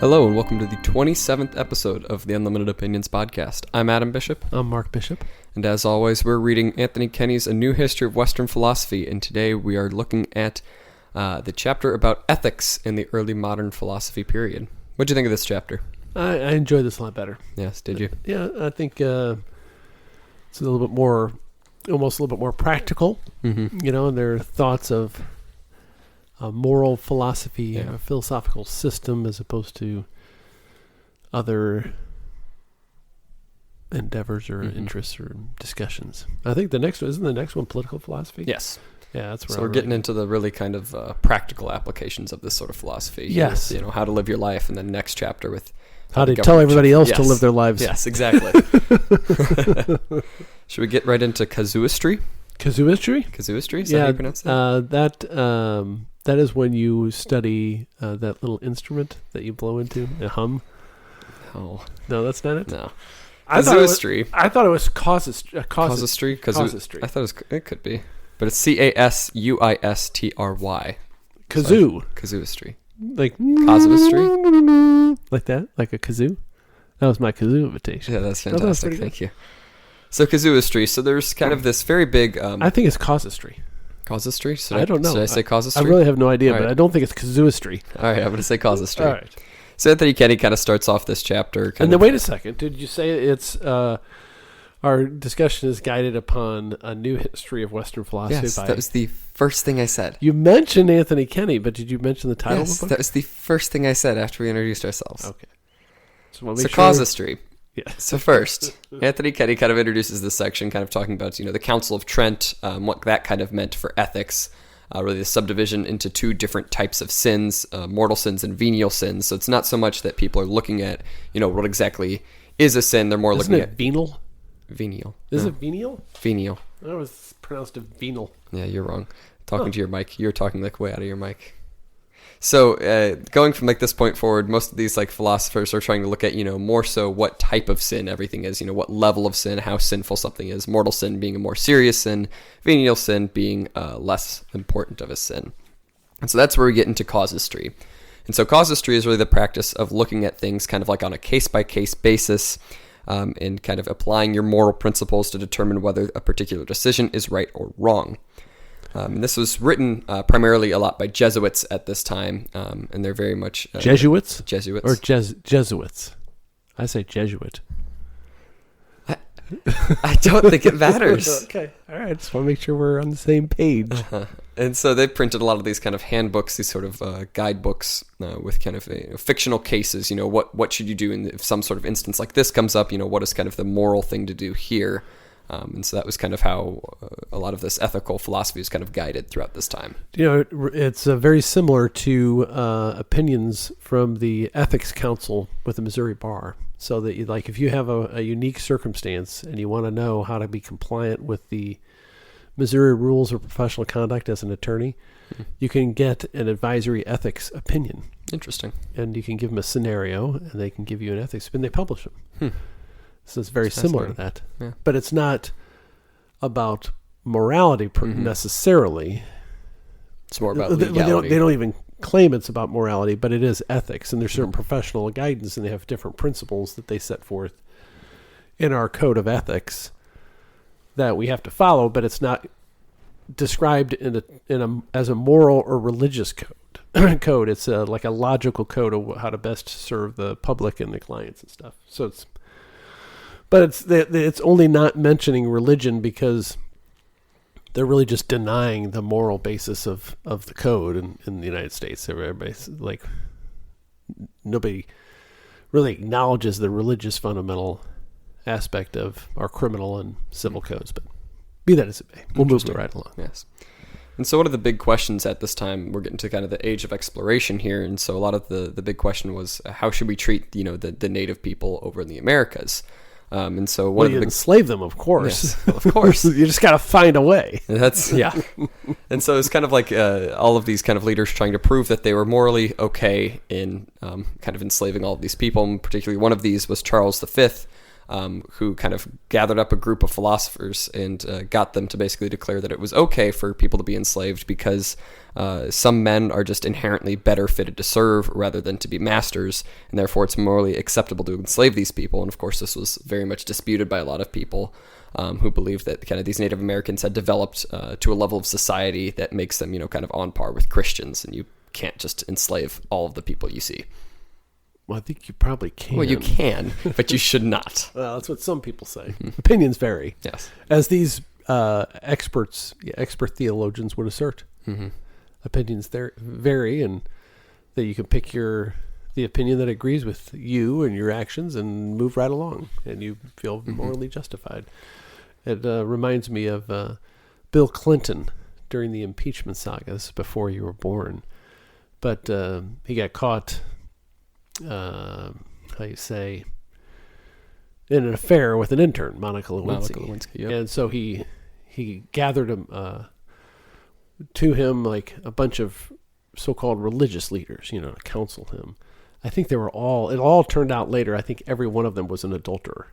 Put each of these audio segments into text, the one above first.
Hello and welcome to the 27th episode of the Unlimited Opinions podcast. I'm Adam Bishop. I'm Mark Bishop. And as always, we're reading Anthony Kenny's A New History of Western Philosophy, and today we are looking at the chapter about ethics in the early modern philosophy period. What do you think of this chapter? I enjoyed this a lot better. Yes, did you? Yeah, I think it's a little bit more, almost a little bit more practical, Mm-hmm. and their thoughts of a moral philosophy, Yeah. a philosophical system, as opposed to other endeavors or interests or discussions. I think isn't the next one political philosophy? Yes. Yeah, that's where So we're getting into the really kind of practical applications of this sort of philosophy. Yes. With, how to live your life, and then next chapter with how the to tell everybody else to Yes. live their lives. Yes, exactly. Should we get right into casuistry? Casuistry? Casuistry? Is that how you pronounce that? That is when you study that little instrument that you blow into and hum. Oh, No, that's not it. no. Casuistry. Casuistry. I thought it was casuistry. Casuistry? Casuistry. I thought it could be. But it's Casuistry. Kazoo. Casuistry. Like Casuistry? like that? Like a kazoo? That was my kazoo invitation. Yeah, that's That was fantastic. pretty Thank you. So casuistry. So there's kind of this very big... I think it's casuistry. Casuistry? I don't know. Should I say casuistry? I really have no idea, All but right. I don't think it's casuistry. All right, I'm going to say casuistry. All right. So Anthony Kenny kind of starts off this chapter. And then wait a second. Did you say it's... our discussion is guided upon a new history of Western philosophy. Yes, that was the first thing I said. You mentioned Anthony Kenny, but did you mention the title Yes, of the book? that was the first thing I said after we introduced ourselves. Okay. So casuistry. Yeah. So first, Anthony Kenny kind of introduces this section, kind of talking about, the Council of Trent, what that kind of meant for ethics, really the subdivision into two different types of sins, mortal sins and venial sins. So it's not so much that people are looking at, what exactly is a sin. They're more Isn't looking it at venal? venial. Is No, it venial? venial. I was pronounced a venal. Yeah, you're wrong. Talking to your mic. You're talking like way out of your mic. So going from like this point forward, most of these like philosophers are trying to look at, more so what type of sin everything is, what level of sin, how sinful something is. Mortal sin being a more serious sin, venial sin being less important of a sin. And so that's where we get into casuistry. And so casuistry is really the practice of looking at things kind of like on a case-by-case basis, and kind of applying your moral principles to determine whether a particular decision is right or wrong. And this was written primarily a lot by Jesuits at this time, and they're very much... Jesuits? Jesuits. Or Jesuits? I say Jesuit. I don't think it matters. Okay. All right. Just want to make sure we're on the same page. And so they printed a lot of these kind of handbooks, these sort of guidebooks with kind of fictional cases. What should you do if some sort of instance like this comes up? What is kind of the moral thing to do here? And so that was kind of how a lot of this ethical philosophy is kind of guided throughout this time. It's very similar to opinions from the Ethics Council with the Missouri Bar. So that if you have a unique circumstance and you want to know how to be compliant with the Missouri rules of professional conduct as an attorney, you can get an advisory ethics opinion. Interesting. And you can give them a scenario, and they can give you an ethics opinion. They publish them. So it's very similar to that. Yeah. But it's not about morality necessarily. It's more about legality. They don't even claim it's about morality, but it is ethics, and there's certain professional guidance, and they have different principles that they set forth in our code of ethics that we have to follow, but it's not described as a moral or religious code. It's like a logical code of how to best serve the public and the clients and stuff. So it's only not mentioning religion because they're really just denying the moral basis of the code in the United States. Everybody's like, nobody really acknowledges the religious fundamental aspect of our criminal and civil codes. But be that as it may, we'll move right along. Yes. And so one of the big questions at this time, we're getting to kind of the age of exploration here. And so a lot of the big question was, how should we treat, the native people over in the Americas? And so one of the big... enslave them, of course. Yes, well, of course. You just got to find a way. Yeah. And so it's kind of like all of these kind of leaders trying to prove that they were morally okay in kind of enslaving all of these people. And particularly one of these was Charles V, who kind of gathered up a group of philosophers and got them to basically declare that it was okay for people to be enslaved because some men are just inherently better fitted to serve rather than to be masters, and therefore it's morally acceptable to enslave these people. And of course, this was very much disputed by a lot of people who believed that kind of these Native Americans had developed to a level of society that makes them, kind of on par with Christians, and you can't just enslave all of the people you see. Well, I think you probably can. Well, you can, but you should not. Well, that's what some people say. Opinions vary. Yes. As these expert theologians would assert. Opinions there vary, and that you can pick the opinion that agrees with you and your actions and move right along, and you feel morally justified. It reminds me of Bill Clinton during the impeachment sagas before you were born. But he got caught, in an affair with an intern, Monica Lewinsky. Yep. And so he gathered him to him like a bunch of so-called religious leaders, to counsel him. I think it all turned out later, I think every one of them was an adulterer.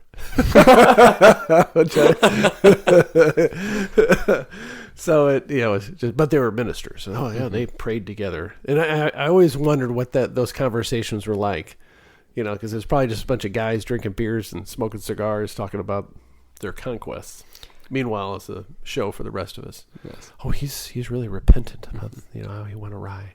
So it's just, but they were ministers. Oh yeah, they prayed together, and I always wondered what those conversations were like, because there's probably just a bunch of guys drinking beers and smoking cigars, talking about their conquests. Meanwhile, it's a show for the rest of us. Yes. Oh, he's really repentant about how he went awry.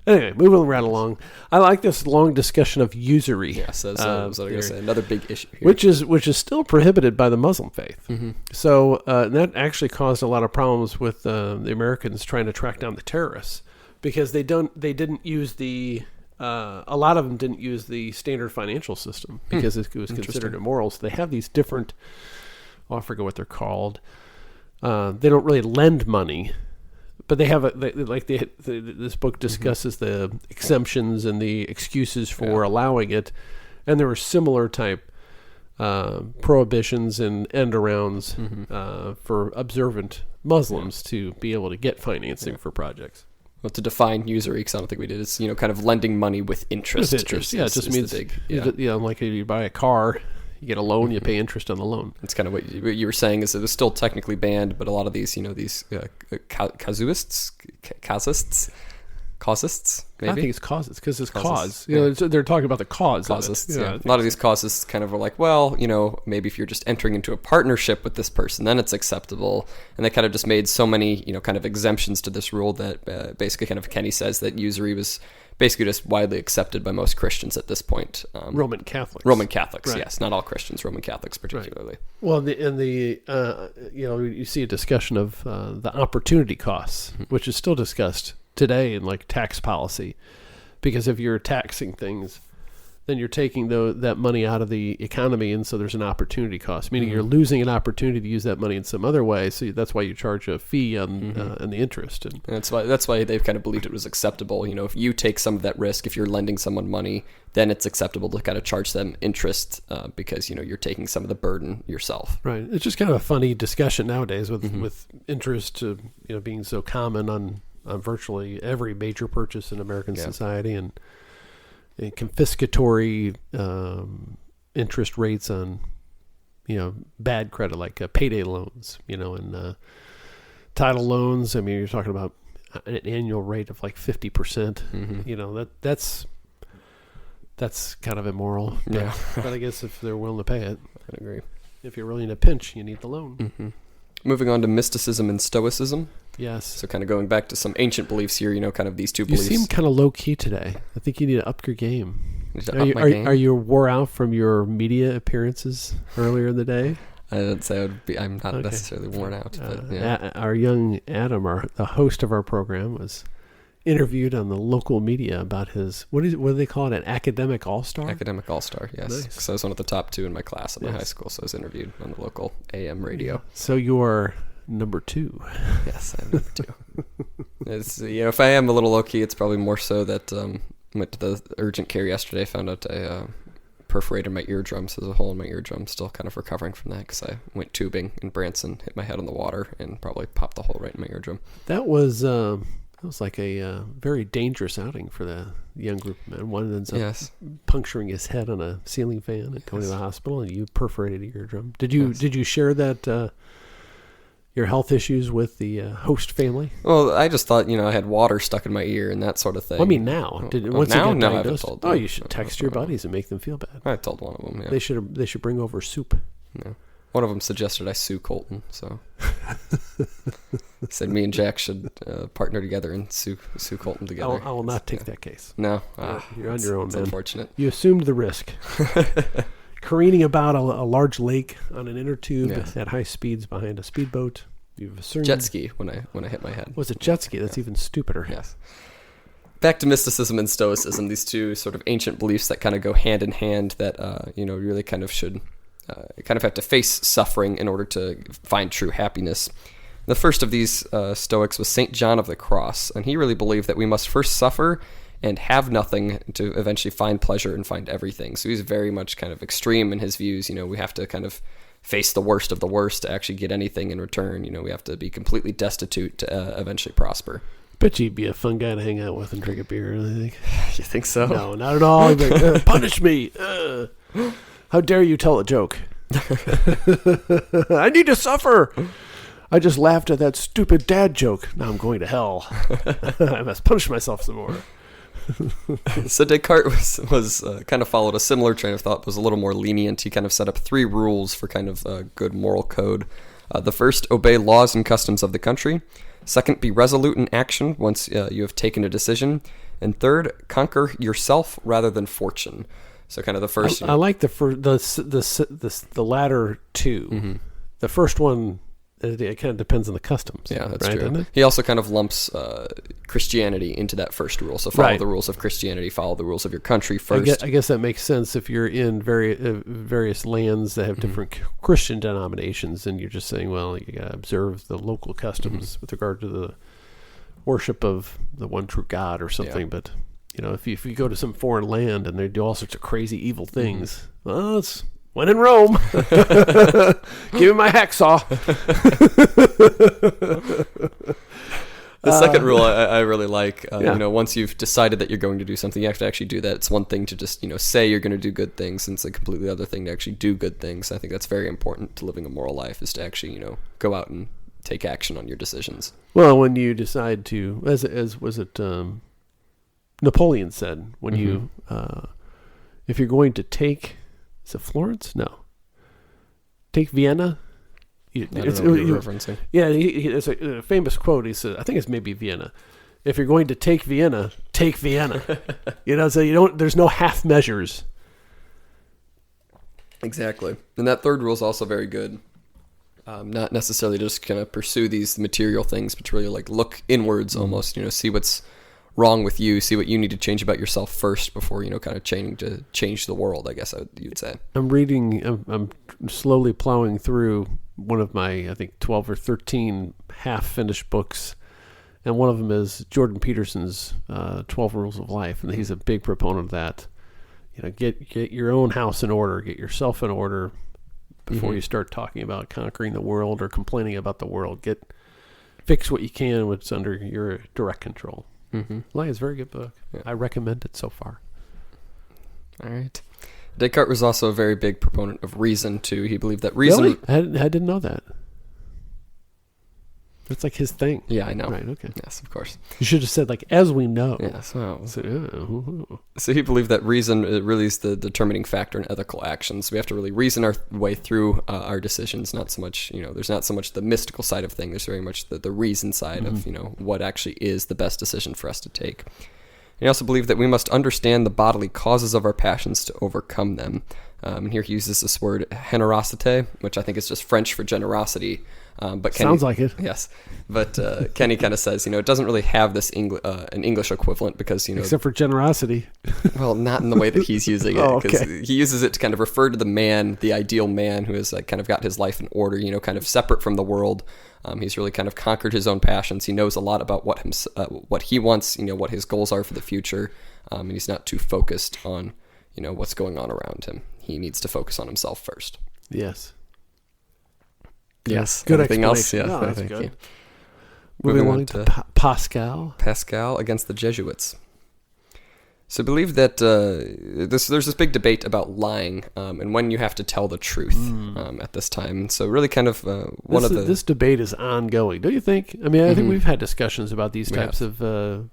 Anyway, moving right along. I like this long discussion of usury. Yes, that's what I was going to say. Another big issue here. Which is still prohibited by the Muslim faith. So that actually caused a lot of problems with the Americans trying to track down the terrorists, because they didn't use a lot of them didn't use the standard financial system because it was considered immoral. So they have these different, I forget what they're called. They don't really lend money. But they have this book discusses the exemptions and the excuses for allowing it, and there were similar type prohibitions and end arounds for observant Muslims to be able to get financing for projects. Well, to define usury, because I don't think we did, it's kind of lending money with interest. With interest, it just means like if you buy a car. You get a loan, you pay interest on the loan. It's kind of what you were saying is it was still technically banned, but a lot of these, casuists, maybe? I think it's causes, because it's cause. They're talking about the cause. Causists, yeah. A lot of these causes kind of are like, well, maybe if you're just entering into a partnership with this person, then it's acceptable. And they kind of just made so many, kind of exemptions to this rule that basically kind of Kenny says that usury was basically just widely accepted by most Christians at this point. Roman Catholics, right. Yes, not all Christians, Roman Catholics particularly. Right. Well, you see a discussion of the opportunity costs, which is still discussed today in like tax policy, because if you're taxing things, then you're taking that money out of the economy, and so there's an opportunity cost, meaning you're losing an opportunity to use that money in some other way. So that's why you charge a fee on the interest, and that's why they've kind of believed it was acceptable. If you take some of that risk, if you're lending someone money, then it's acceptable to kind of charge them interest because you're taking some of the burden yourself. Right. It's just kind of a funny discussion nowadays with interest being so common on virtually every major purchase in American society, and confiscatory interest rates on bad credit, like payday loans, and title loans. I mean, you're talking about an annual rate of like 50%. That's kind of immoral. Yeah. But I guess if they're willing to pay it, I agree. If you're really in a pinch, you need the loan. Moving on to mysticism and stoicism. Yes. So kind of going back to some ancient beliefs here, kind of these two beliefs. You seem kind of low key today. I think you need to up your game. Are you wore out from your media appearances earlier in the day? I didn't say I'm not necessarily worn out. But yeah. Our young Adam, the host of our program, was interviewed on the local media about his, what do they call it, an academic all-star? Academic all-star, yes. Nice. So I was one of the top 2 in my class in my high school, so I was interviewed on the local AM radio. So you are number 2. Yes, I'm number 2. It's, if I am a little low-key, it's probably more so that I went to the urgent care yesterday, found out I perforated my eardrum, so there's a hole in my eardrum, still kind of recovering from that because I went tubing in Branson, hit my head on the water, and probably popped the hole right in my eardrum. That was... That was like a very dangerous outing for the young group of men. One ends up Yes. puncturing his head on a ceiling fan and going to the hospital, and you perforated a eardrum. Did you share that your health issues with the host family? Well, I just thought, I had water stuck in my ear and that sort of thing. Well, I mean, now. Once now? No, I haven't told them. Oh, you should text your buddies and make them feel bad. I told one of them, yeah. They should bring over soup. Yeah. One of them suggested I sue Colton, so said me and Jack should partner together and sue Colton together. I will not take that case. No. You're on your own, it's man. Unfortunate. You assumed the risk. Careening about a large lake on an inner tube at high speeds behind a speedboat. You've assumed jet ski when I hit my head. Was it jet ski? That's even stupider. Yes. Back to mysticism and stoicism, these two sort of ancient beliefs that kind of go hand in hand that really kind of should kind of have to face suffering in order to find true happiness. The first of these Stoics was St. John of the Cross, and he really believed that we must first suffer and have nothing to eventually find pleasure and find everything. So he's very much kind of extreme in his views. We have to kind of face the worst of the worst to actually get anything in return. We have to be completely destitute to eventually prosper. Bet you'd be a fun guy to hang out with and drink a beer, I think. You think so? No, not at all. He'd be like, punish me. How dare you tell a joke? I need to suffer. I just laughed at that stupid dad joke. Now I'm going to hell. I must punish myself some more. So Descartes was kind of followed a similar train of thought, was a little more lenient. He kind of set up 3 rules for kind of a good moral code. The first, obey laws and customs of the country. Second, be resolute in action once you have taken a decision. And third, conquer yourself rather than fortune. So kind of the first. I like the latter two. Mm-hmm. The first one, it kind of depends on the customs. Yeah, that's right, true. Doesn't it? He also kind of lumps Christianity into that first rule. So follow the rules of Christianity, follow the ruls of your country first. I guess that makes sense if you're in various lands that have different Christian denominations, and you're just saying, well, you got to observe the local customs with regard to the worship of the one true God or something. Yeah. But if you go to some foreign land and they do all sorts of crazy evil things, well, it's when in Rome. Give me my hacksaw. The second rule I really like. Once you've decided that you're going to do something, you have to actually do that. It's one thing to just say you're going to do good things, and it's a completely other thing to actually do good things. I think that's very important to living a moral life, is to actually go out and take action on your decisions. Well, when you decide to, as was it Napoleon said, when you if you're going to take, is it Florence? No. Take Vienna. It's referencing. Yeah, it's a famous quote. He said, I think it's maybe Vienna. If you're going to take Vienna, take Vienna. So there's no half measures. Exactly. And that third rule is also very good. Not necessarily just kind of pursue these material things, but to really look inwards almost, see what's wrong with you, see what you need to change about yourself first before, kind of change the world, I guess you'd say. I'm slowly plowing through one of my, I think, 12 or 13 half-finished books, and one of them is Jordan Peterson's 12 Rules of Life, and he's a big proponent of that. Get your own house in order, get yourself in order before you start talking about conquering the world or complaining about the world. Fix what you can, what's under your direct control. Like, it's a very good book. Yeah. I recommend it so far. All right. Descartes was also a very big proponent of reason, too. He believed that reason... Really? I didn't know that. That's like his thing. Yeah, I know. Right, okay. Yes, of course. You should have said, as we know. Yes, well... So he believed that reason really is the determining factor in ethical actions. We have to really reason our way through our decisions, not so much, there's not so much the mystical side of things, there's very much the reason side of, what actually is the best decision for us to take. He also believed that we must understand the bodily causes of our passions to overcome them. And here he uses this word generosité, which I think is just French for generosity. But Kenny, sounds like it. Yes, but Kenny kind of says, it doesn't really have this an English equivalent because except for generosity. Well, not in the way that he's using it, because he uses it to kind of refer to the man, the ideal man who has kind of got his life in order, kind of separate from the world. He's really kind of conquered his own passions. He knows a lot about what he wants, what his goals are for the future, and he's not too focused on what's going on around him. He needs to focus on himself first. Yes. Yes. Good Anything else? explanation. Yeah. No, that's good. Moving along to Pascal. Pascal against the Jesuits. So I believe that there's this big debate about lying and when you have to tell the truth at this time. So really kind of this debate is ongoing, don't you think? I mean, I think we've had discussions about these types of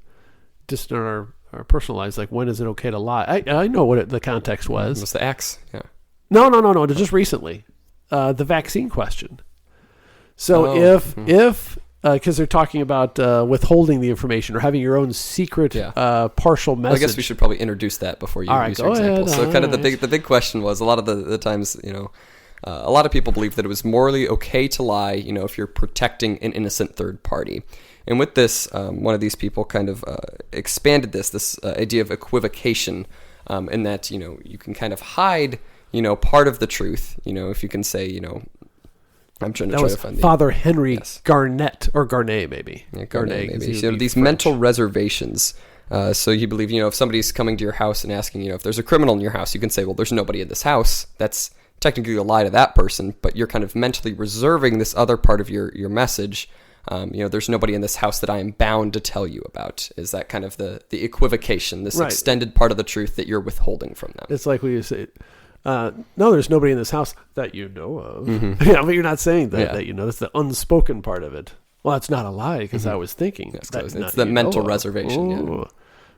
just in our personal lives, like when is it okay to lie? I know what the context was. It was the axe, yeah. No, just recently. The vaccine question. So if because they're talking about withholding the information or having your own secret partial message. Well, I guess we should probably introduce that before you use your example. So kind of the big question was, a lot of the times, a lot of people believe that it was morally okay to lie, if you're protecting an innocent third party. And with this, one of these people kind of expanded this idea of equivocation, in that, you can kind of hide, part of the truth, if you can say, I'm trying to find Father Henry Garnett, or Garnet, maybe. Yeah, Garnet, maybe. So these French mental reservations. So you believe, if somebody's coming to your house and asking, if there's a criminal in your house, you can say, well, there's nobody in this house. That's technically a lie to that person, but you're kind of mentally reserving this other part of your message. There's nobody in this house that I am bound to tell you about. Is that kind of the equivocation, this extended part of the truth that you're withholding from them? It's like when you say, no, there's nobody in this house that you know of. Yeah, but you're not saying that, that's the unspoken part of it. Well, that's not a lie, because I was thinking. Yes, it's the mental reservation. Yeah.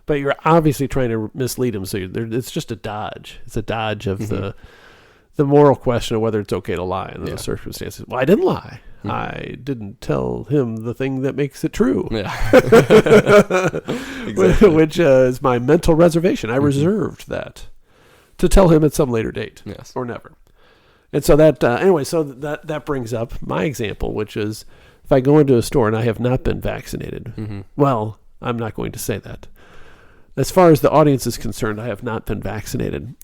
But you're obviously trying to mislead them, so it's just a dodge. It's a dodge of the moral question of whether it's okay to lie in those circumstances. Well, I didn't lie. I didn't tell him the thing that makes it true. Yeah. Exactly. Which is my mental reservation. I reserved that to tell him at some later date, or never. And so that that brings up my example, which is if I go into a store and I have not been vaccinated, well, I'm not going to say that. As far as the audience is concerned, I have not been vaccinated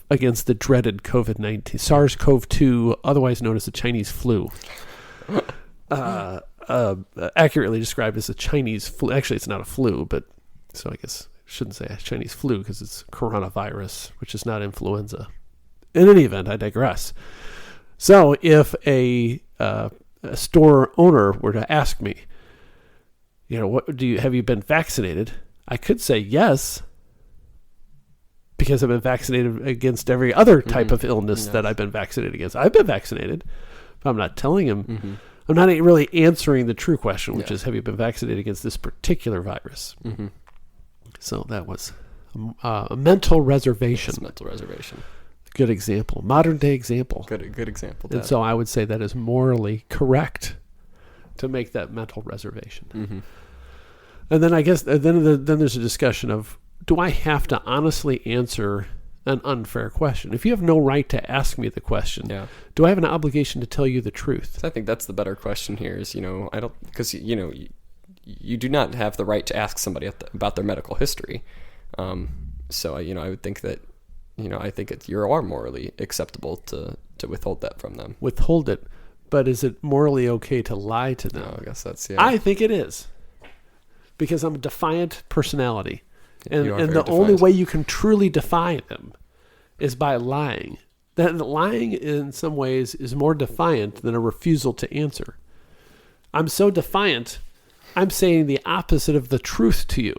against the dreaded COVID-19, SARS-CoV-2, otherwise known as the Chinese flu. Accurately described as a Chinese flu. Actually, it's not a flu, but so I guess I shouldn't say a Chinese flu because it's coronavirus, which is not influenza. In any event, I digress. So if a store owner were to ask me, what have you been vaccinated? I could say yes, because I've been vaccinated against every other type of illness that I've been vaccinated against. I've been vaccinated, but I'm not telling him. I'm not really answering the true question, which is, have you been vaccinated against this particular virus? So that was a mental reservation. That's mental reservation. Good example. Modern day example. Good example. And so I would say that is morally correct to make that mental reservation. And then I guess then there's a discussion of, do I have to honestly answer an unfair question? If you have no right to ask me the question, do I have an obligation to tell you the truth? So I think that's the better question here is, I don't, because, you do not have the right to ask somebody about their medical history. So, I would think that, I think you are morally acceptable to withhold that from them. Withhold it. But is it morally okay to lie to them? No, I guess that's, I think it is. Because I'm a defiant personality. And the defiant. only way you can truly defy them is by lying. That lying in some ways is more defiant than a refusal to answer. I'm so defiant, I'm saying the opposite of the truth to you.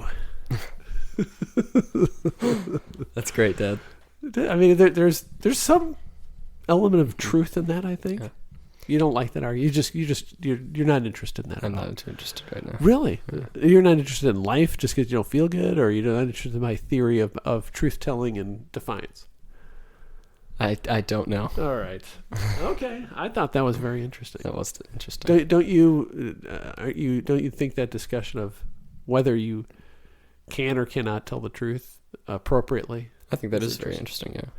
That's great, Dad. I mean, there's some element of truth in that, I think. Yeah. You don't like that, are you? You're not interested in that. I'm not too interested right now. Really? Yeah. You're not interested in life just because you don't feel good, or you're not interested in my theory of truth telling and defiance? I don't know. All right. Okay. I thought that was very interesting. That was interesting. Don't you think that discussion of whether you can or cannot tell the truth appropriately? I think that is very interesting. Yeah.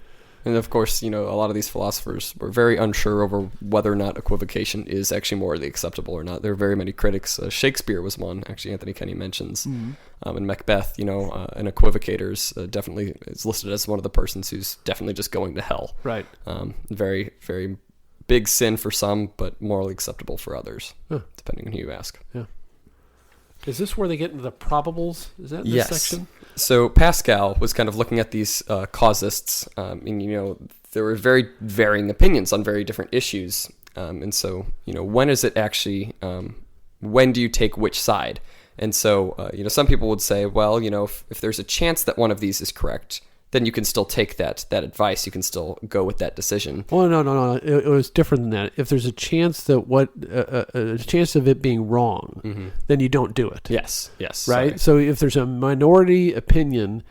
And of course, a lot of these philosophers were very unsure over whether or not equivocation is actually morally acceptable or not. There are very many critics. Shakespeare was one, actually, Anthony Kenny mentions. In Macbeth, an equivocator definitely is listed as one of the persons who's definitely just going to hell. Right. Very, very big sin for some, but morally acceptable for others, depending on who you ask. Yeah. Is this where they get into the probables? Is that this section? So Pascal was kind of looking at these causists, and there were very varying opinions on very different issues. And so, when is it actually when do you take which side? And so, some people would say, well, if there's a chance that one of these is correct, then you can still take that advice. You can still go with that decision. Well, no. It was different than that. If there's a chance that a chance of it being wrong, then you don't do it. Yes. Right? Sorry. So if there's a minority opinion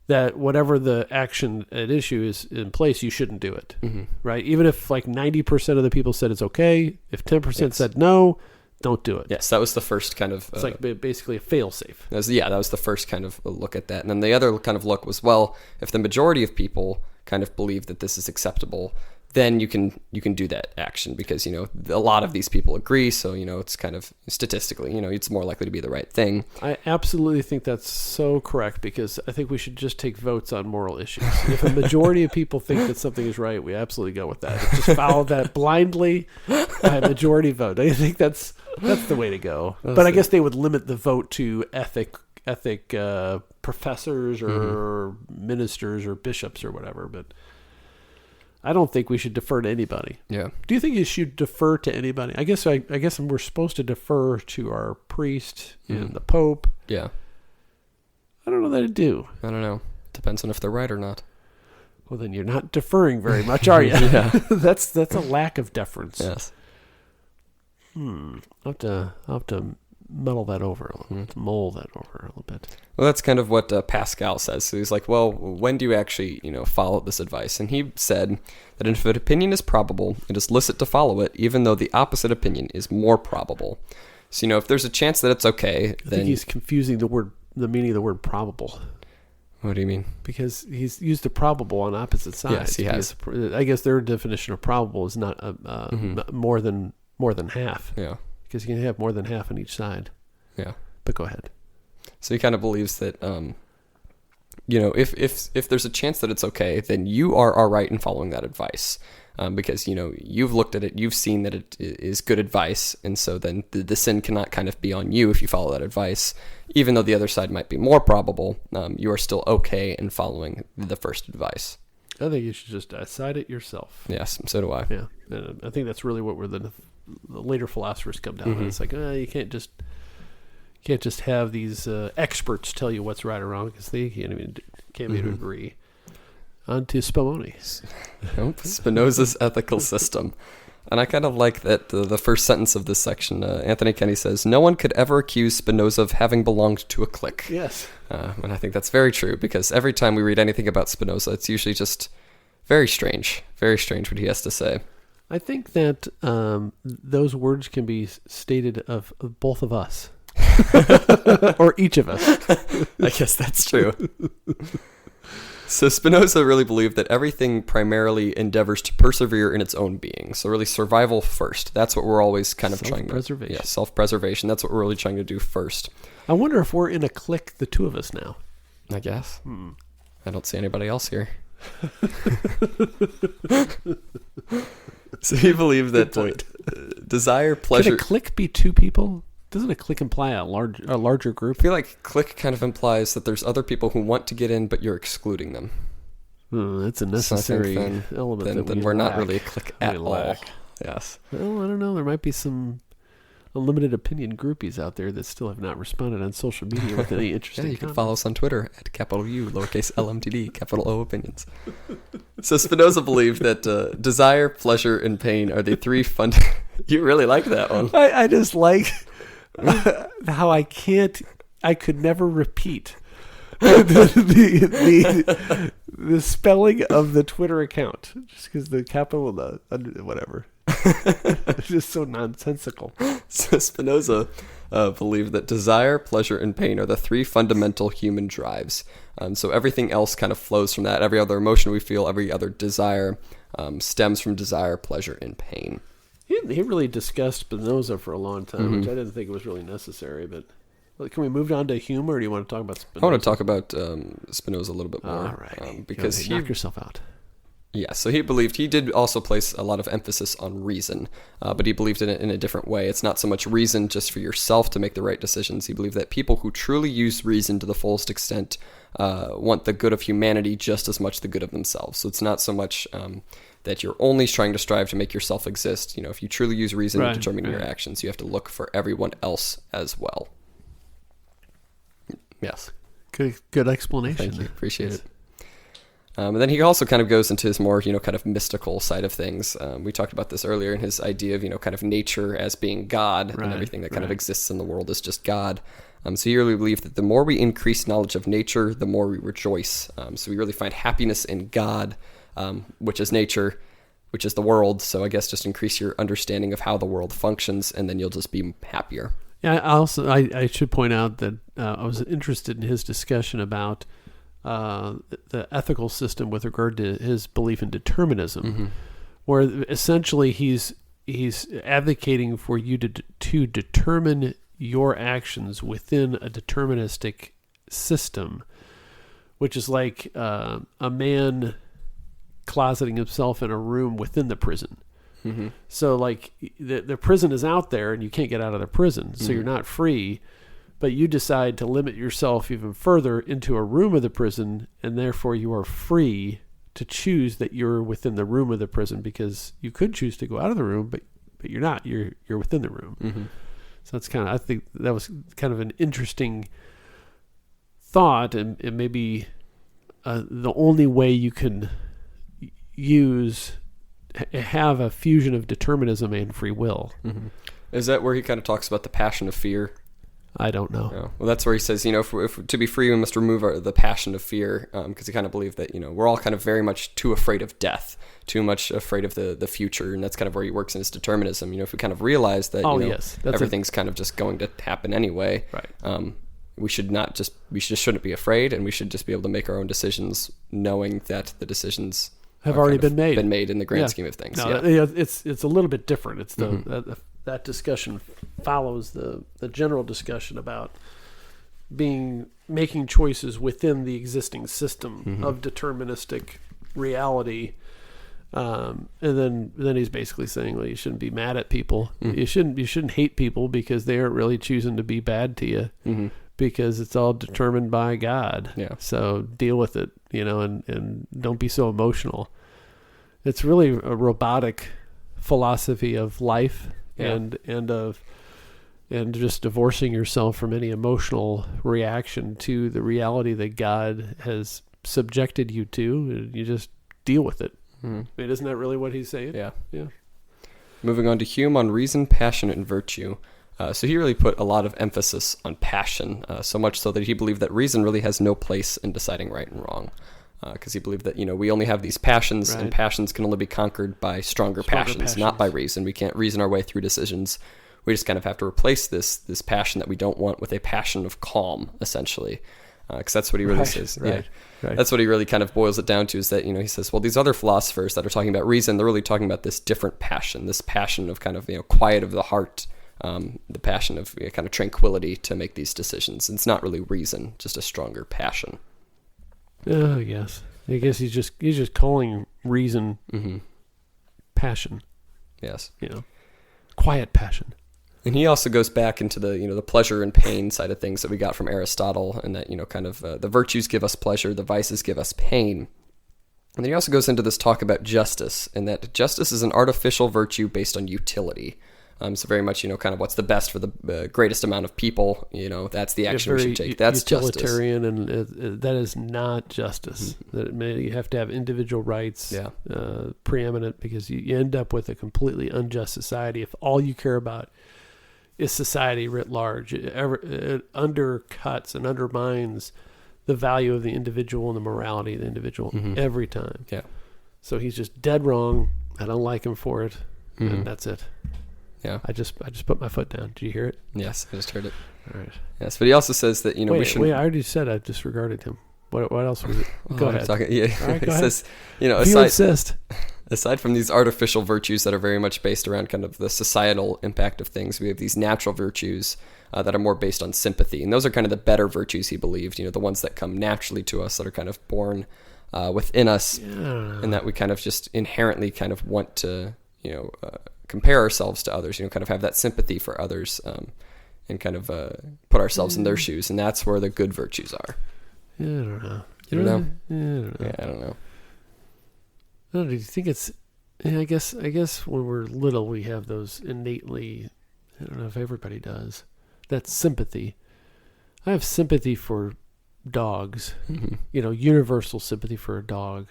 that whatever the action at issue is in place, you shouldn't do it. Right? Even if like 90% of the people said it's okay, if 10% said no, don't do it. Yes, that was the first kind of... It's like basically a fail-safe. That was the first kind of look at that. And then the other kind of look was, well, if the majority of people kind of believe that this is acceptable, then you can do that action because, a lot of these people agree. So, it's kind of statistically, it's more likely to be the right thing. I absolutely think that's so correct because I think we should just take votes on moral issues. If a majority of people think that something is right, we absolutely go with that. Just follow that blindly by majority vote. I think that's the way to go. But I guess they would limit the vote to ethic professors or ministers or bishops or whatever. But I don't think we should defer to anybody. Yeah. Do you think you should defer to anybody? I guess we're supposed to defer to our priest and the Pope. Yeah. I don't know that I do. I don't know. Depends on if they're right or not. Well, then you're not deferring very much, are you? Yeah. That's a lack of deference. Yes. I'll have to mull that over a little bit. Well, that's kind of what Pascal says. So he's like, well, when do you actually, follow this advice? And he said that if an opinion is probable, it is licit to follow it, even though the opposite opinion is more probable. So, if there's a chance that it's okay, I think he's confusing the meaning of the word probable. What do you mean? Because he's used the probable on opposite sides. Yes, he has. I guess their definition of probable is not more than half. Yeah. Because you can have more than half on each side. Yeah. But go ahead. So he kind of believes that, if there's a chance that it's okay, then you are all right in following that advice. Because, you've looked at it, you've seen that it is good advice. And so then the sin cannot kind of be on you if you follow that advice. Even though the other side might be more probable, you are still okay in following the first advice. I think you should just decide it yourself. Yes, so do I. Yeah. And I think that's really what the later philosophers come down to. It's like, you can't just have these experts tell you what's right or wrong because they can't even agree. On to Spumoni. Nope. Spinoza's ethical system. And I kind of like that the first sentence of this section, Anthony Kenny says, no one could ever accuse Spinoza of having belonged to a clique. Yes. And I think that's very true because every time we read anything about Spinoza, it's usually just very strange what he has to say. I think that those words can be stated of both of us. Or each of us. I guess that's true. So Spinoza really believed that everything primarily endeavors to persevere in its own being. So really survival first. That's what we're always kind of trying to... Self-preservation. Yeah, self-preservation. That's what we're really trying to do first. I wonder if we're in a clique, the two of us now. I guess. I don't see anybody else here. So he believed that desire, pleasure... Could a clique be two people? Doesn't a clique imply a larger group? I feel like clique kind of implies that there's other people who want to get in, but you're excluding them. That's a necessary element. Then we're not really a clique at all. Yes. Well, I don't know. There might be some unlimited opinion groupies out there that still have not responded on social media with any interesting you can comments. follow us on Twitter at capital U, lowercase LMTD, capital O opinions. So Spinoza believed that desire, pleasure, and pain are the three You really like that one. I just like... how I could never repeat the spelling of the Twitter account just because the capital whatever. It's just so nonsensical. So Spinoza believed that desire, pleasure, and pain are the three fundamental human drives. So everything else kind of flows from that. Every other emotion we feel, every other desire stems from desire, pleasure, and pain. He really discussed Spinoza for a long time, which I didn't think was really necessary. But can we move on to Hume, or do you want to talk about Spinoza? I want to talk about Spinoza a little bit more. All right. Because knock yourself out. Yeah, so he believed, he did also place a lot of emphasis on reason, but he believed in it in a different way. It's not so much reason just for yourself to make the right decisions. He believed that people who truly use reason to the fullest extent want the good of humanity just as much the good of themselves. So it's not so much that you're only trying to strive to make yourself exist. You know, if you truly use reason in determining your actions, you have to look for everyone else as well. Yes. Good explanation. Thank you. Appreciate it. And then he also kind of goes into his more, kind of mystical side of things. We talked about this earlier in his idea of, kind of nature as being God, and everything that kind of exists in the world is just God. So he really believed that the more we increase knowledge of nature, the more we rejoice. So we really find happiness in God, which is nature, which is the world. So I guess just increase your understanding of how the world functions, and then you'll just be happier. Yeah. I should point out that I was interested in his discussion about the ethical system with regard to his belief in determinism, where essentially he's advocating for you to determine your actions within a deterministic system, which is like a man closeting himself in a room within the prison. So like the prison is out there and you can't get out of the prison, so you're not free. But you decide to limit yourself even further into a room of the prison, and therefore you are free to choose that you're within the room of the prison, because you could choose to go out of the room, but you're not. You're within the room. So that's I think that was kind of an interesting thought, and maybe the only way you can have a fusion of determinism and free will. Is that where he kind of talks about the passion of fear? I don't know. Yeah. Well, that's where he says, if to be free, we must remove the passion of fear, because he kind of believed that, we're all kind of very much too afraid of death, too much afraid of the future, and that's kind of where he works in his determinism. If we kind of realize that, everything's kind of just going to happen anyway, we shouldn't be afraid, and we should just be able to make our own decisions, knowing that the decisions have already been made in the grand scheme of things. No, it's a little bit different. It's that discussion follows the general discussion about making choices within the existing system of deterministic reality, and then he's basically saying, well, you shouldn't be mad at people. You shouldn't hate people because they aren't really choosing to be bad to you, because it's all determined by God. So deal with it, and don't be so emotional. It's really a robotic philosophy of life. And just divorcing yourself from any emotional reaction to the reality that God has subjected you to, and you just deal with it. I mean, isn't that really what he's saying? Yeah. Moving on to Hume on reason, passion, and virtue. So he really put a lot of emphasis on passion, so much so that he believed that reason really has no place in deciding right and wrong. Because he believed that, we only have these passions, and passions can only be conquered by stronger passions, not by reason. We can't reason our way through decisions. We just kind of have to replace this passion that we don't want with a passion of calm, essentially. Because that's what he really says. That's what he really kind of boils it down to, is that, he says, well, these other philosophers that are talking about reason, they're really talking about this different passion, this passion of kind of, quiet of the heart, the passion of kind of tranquility to make these decisions. It's not really reason, just a stronger passion. Oh, yes. I guess he's just calling reason passion. Yes. Quiet passion. And he also goes back into the pleasure and pain side of things that we got from Aristotle, and that, kind of the virtues give us pleasure, the vices give us pain. And then he also goes into this talk about justice, and that justice is an artificial virtue based on utility. So very much, kind of what's the best for the greatest amount of people, that's the action we should take. That's utilitarian, justice. And that is not justice. That you have to have individual rights preeminent, because you end up with a completely unjust society if all you care about is society writ large. It undercuts and undermines the value of the individual and the morality of the individual every time. So he's just dead wrong. I don't like him for it, and that's it. Yeah, I just put my foot down. Did you hear it? Yes, I just heard it. All right. Yes, but he also says that we should. Wait, I already said I disregarded him. What else was it? Go ahead. All right, he says, aside from these artificial virtues that are very much based around kind of the societal impact of things, we have these natural virtues that are more based on sympathy, and those are kind of the better virtues he believed. The ones that come naturally to us, that are kind of born within us, and that we kind of just inherently kind of want to, compare ourselves to others, kind of have that sympathy for others, and kind of put ourselves in their shoes. And that's where the good virtues are. Yeah, I don't know. You don't know? Yeah, I don't know. Yeah, I don't know. I don't know, do you think it's? Yeah, I guess when we're little, we have those innately. I don't know if everybody does. That's sympathy. I have sympathy for dogs. Mm-hmm. Universal sympathy for a dog.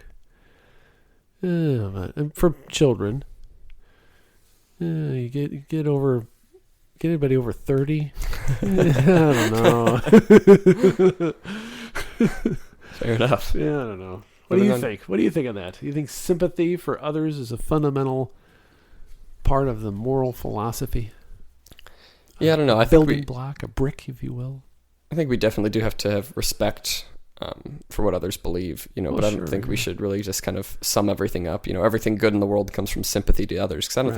And for children, you get anybody over 30. I don't know. Fair enough. Yeah, I don't know. What do you think? What do you think of that? Do you think sympathy for others is a fundamental part of the moral philosophy? Yeah, I don't know. I think building block, a brick, if you will. I think we definitely do have to have respect for what others believe, but I don't think we should really just kind of sum everything up. Everything good in the world comes from sympathy to others, because I don't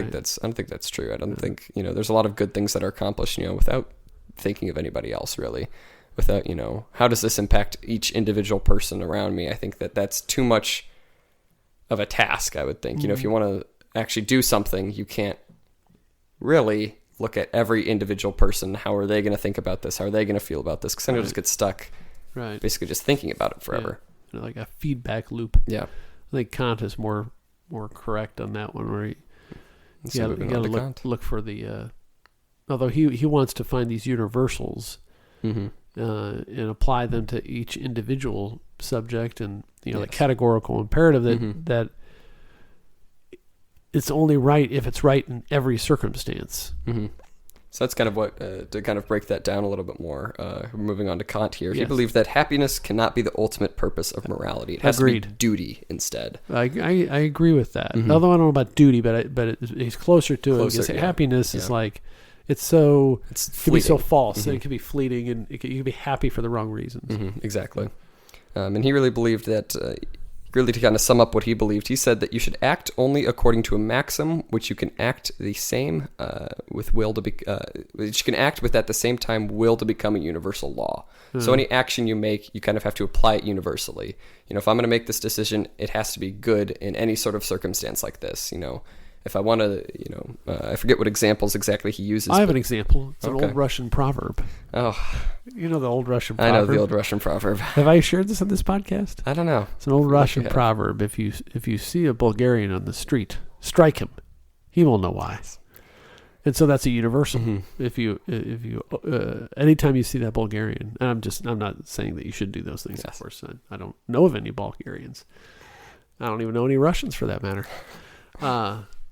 think that's true. I don't think, there's a lot of good things that are accomplished, without thinking of anybody else really, without, how does this impact each individual person around me? I think that's too much of a task, I would think. If you want to actually do something, you can't really look at every individual person. How are they going to think about this? How are they going to feel about this? Because then you'll just get stuck basically just thinking about it forever. Yeah. Like a feedback loop. Yeah. I think Kant is more correct on that one, where you got to look for the... although he wants to find these universals and apply them to each individual subject, and the categorical imperative that it's only right if it's right in every circumstance. Mm-hmm. So that's kind of what, to kind of break that down a little bit more, moving on to Kant here. He believed that happiness cannot be the ultimate purpose of morality. It has to be duty instead. I agree with that. Mm-hmm. Although I don't know about duty, but he's closer to it. Happiness is like, it can be so false, and it can be fleeting, and you can be happy for the wrong reasons. Mm-hmm. Exactly. And he really believed that... really, to kind of sum up what he believed, he said that you should act only according to a maxim which you can act the same with will to be, which you can act with at the same time will to become a universal law. So any action you make, you kind of have to apply it universally. If I'm going to make this decision, it has to be good in any sort of circumstance like this. If I want to, I forget what examples exactly he uses. I have an example. It's an old Russian proverb. Oh. You know the old Russian proverb? I know the old Russian proverb. Have I shared this on this podcast? I don't know. It's an old Russian proverb. If you see a Bulgarian on the street, strike him. He will know why. And so that's a universal. Mm-hmm. If you anytime you see that Bulgarian, and I'm not saying that you should do those things, of course. I don't know of any Bulgarians. I don't even know any Russians for that matter.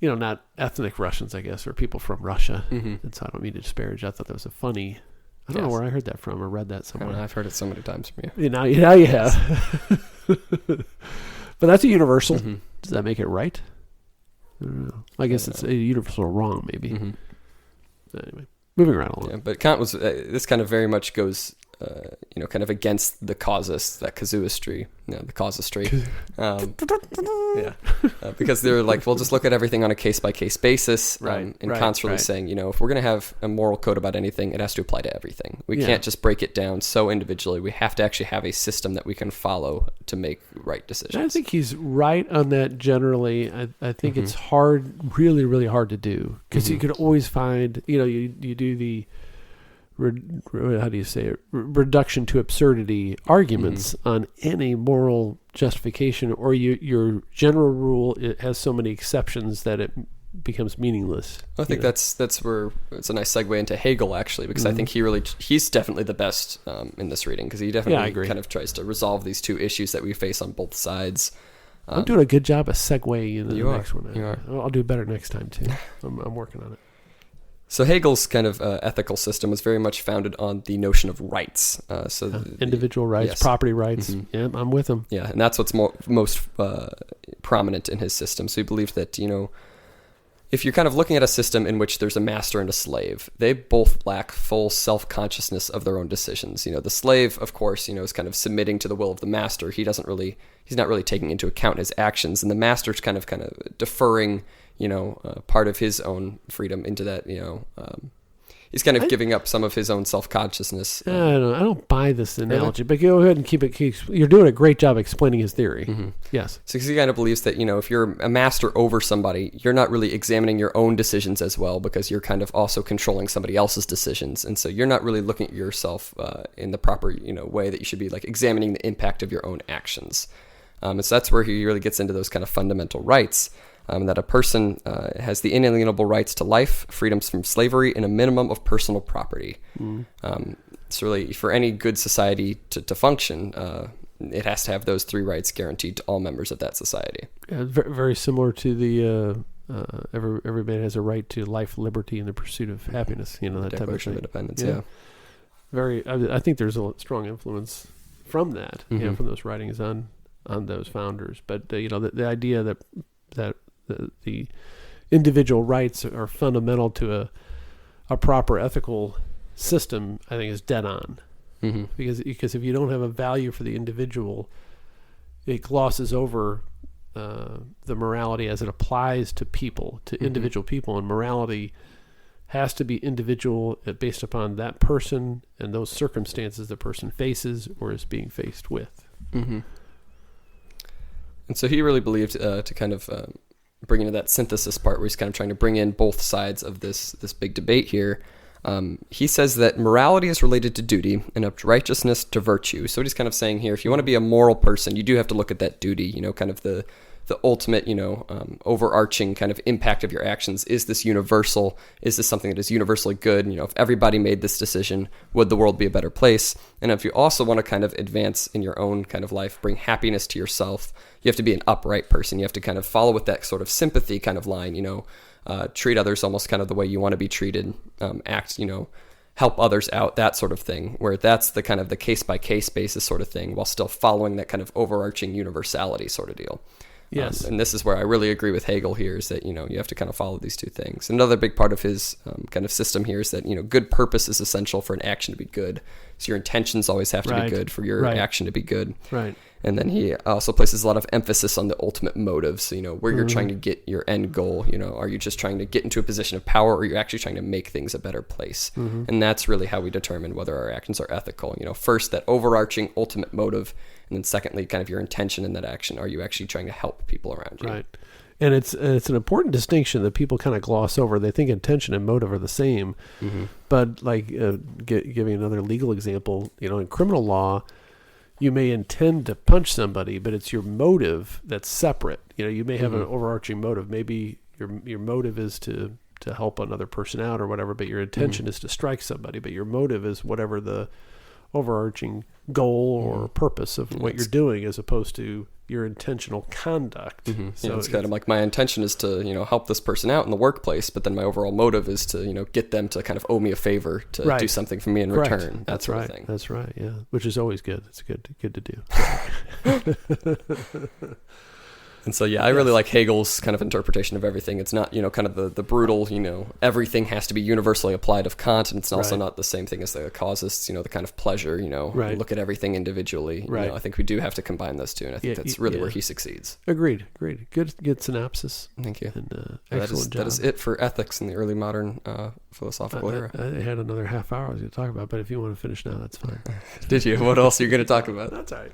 Not ethnic Russians, I guess, or people from Russia. Mm-hmm. And so I don't mean to disparage. I thought that was a funny... I don't know where I heard that from or read that somewhere. I've heard it so many times from you. Now you have. But that's a universal. Mm-hmm. Does that make it right? I don't know. I guess it's a universal wrong, maybe. Mm-hmm. Anyway, moving right along. Yeah, but Kant was... this kind of very much goes... kind of against the casuistry, the casuistry. Because they're like, we'll just look at everything on a case-by-case basis. Kant's really saying, if we're going to have a moral code about anything, it has to apply to everything. We can't just break it down so individually. We have to actually have a system that we can follow to make right decisions. And I think he's right on that generally. I think it's hard, really, really hard to do. Because you could always find, you do the... how do you say it? Reduction to absurdity arguments on any moral justification, or your general rule, it has so many exceptions that it becomes meaningless. I think that's where it's a nice segue into Hegel, actually, because I think he's definitely the best in this reading, because he definitely kind of tries to resolve these two issues that we face on both sides. I'm doing a good job of segueing into the next one. You are. I'll do better next time too. I'm working on it. So Hegel's kind of ethical system was very much founded on the notion of rights. Individual rights, property rights. Mm-hmm. Yeah, I'm with him. Yeah, and that's what's most prominent in his system. So he believed that, if you're kind of looking at a system in which there's a master and a slave, they both lack full self-consciousness of their own decisions. The slave, of course, is kind of submitting to the will of the master. He's not really taking into account his actions, and the master's kind of deferring part of his own freedom into that, he's kind of giving up some of his own self-consciousness. I don't buy this analogy, but go ahead and keep it. You're doing a great job explaining his theory. Mm-hmm. Yes. So he kind of believes that, if you're a master over somebody, you're not really examining your own decisions as well, because you're kind of also controlling somebody else's decisions. And so you're not really looking at yourself in the proper, way that you should be, like examining the impact of your own actions. And so that's where he really gets into those kind of fundamental rights. That a person has the inalienable rights to life, freedoms from slavery, and a minimum of personal property. It's really, for any good society to function, it has to have those three rights guaranteed to all members of that society. Yeah, very similar to the everybody has a right to life, liberty, and the pursuit of happiness. That type of Declaration thing. of Independence. Yeah. Very. I think there's a strong influence from that. From those writings on those founders. But the idea that the individual rights are fundamental to a proper ethical system, I think, is dead on. Because if you don't have a value for the individual, it glosses over the morality as it applies to people, to individual people, and morality has to be individual based upon that person and those circumstances the person faces or is being faced with. And so he really believed to kind of bring into that synthesis part where he's kind of trying to bring in both sides of this big debate here. He says that morality is related to duty and righteousness to virtue. So what he's kind of saying here, if you want to be a moral person, you do have to look at that duty, kind of the ultimate, overarching kind of impact of your actions. Is this universal? Is this something that is universally good? If everybody made this decision, would the world be a better place? And if you also want to kind of advance in your own kind of life, bring happiness to yourself, you have to be an upright person. You have to kind of follow with that sort of sympathy kind of line, treat others almost kind of the way you want to be treated, act, help others out, that sort of thing, where that's the kind of the case-by-case basis sort of thing, while still following that kind of overarching universality sort of deal. Yes. And this is where I really agree with Hegel here, is that, you have to kind of follow these two things. Another big part of his kind of system here is that, good purpose is essential for an action to be good. So your intentions always have to be good for your action to be good. Right. And then he also places a lot of emphasis on the ultimate motive. So, where you're trying to get your end goal, are you just trying to get into a position of power, or you're actually trying to make things a better place? And that's really how we determine whether our actions are ethical. First, that overarching ultimate motive. And then secondly, kind of your intention in that action. Are you actually trying to help people around you? Right. And it's an important distinction that people kind of gloss over. They think intention and motive are the same. But like giving another legal example, in criminal law, you may intend to punch somebody, but it's your motive that's separate. You may have an overarching motive. Maybe your motive is to help another person out or whatever, but your intention is to strike somebody. But your motive is whatever the overarching goal or purpose of what you're doing, as opposed to your intentional conduct. So it's kind of like, my intention is to help this person out in the workplace, but then my overall motive is to get them to kind of owe me a favor to do something for me in return. That sort of thing. That's right. Yeah, which is always good. It's good to do. And so, I really like Hegel's kind of interpretation of everything. It's not, kind of the brutal, everything has to be universally applied of Kant, and it's also not the same thing as the causists, the kind of pleasure, look at everything individually. I think we do have to combine those two, and I think that's really where he succeeds. Agreed. Good synopsis. Thank you. And excellent job. That is it for ethics in the early modern philosophical era. I had another half hour I was going to talk about, but if you want to finish now, that's fine. Did you? What else are you going to talk about? That's all right.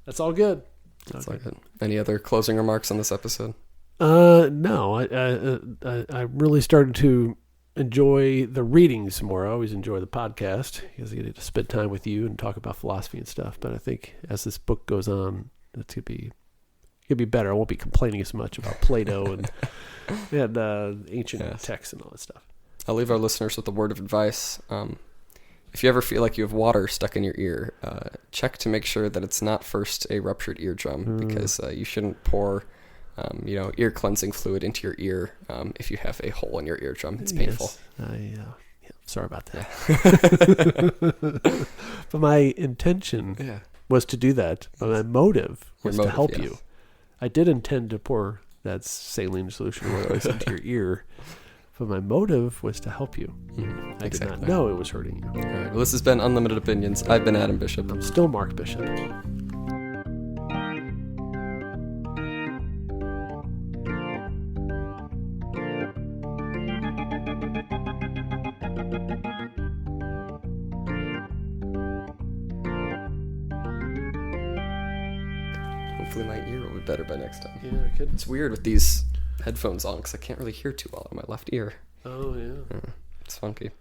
That's all good. That's all good. Any other closing remarks on this episode? No. I really started to enjoy the readings more. I always enjoy the podcast because I get to spend time with you and talk about philosophy and stuff. But I think as this book goes on, it's gonna be better. I won't be complaining as much about Plato and ancient texts and all that stuff. I'll leave our listeners with a word of advice. If you ever feel like you have water stuck in your ear, check to make sure that it's not first a ruptured eardrum, because you shouldn't pour, ear cleansing fluid into your ear if you have a hole in your eardrum. It's painful. Yes. Sorry about that. But my intention was to do that. But my motive was to help you. I did intend to pour that saline solution into your ear. But my motive was to help you. I did not know it was hurting you. All right. Well, this has been Unlimited Opinions. I've been Adam Bishop. I'm still Mark Bishop. Hopefully my ear will be better by next time. Yeah, it could. It's weird with these headphones on because I can't really hear too well on my left ear. Oh, yeah. It's funky.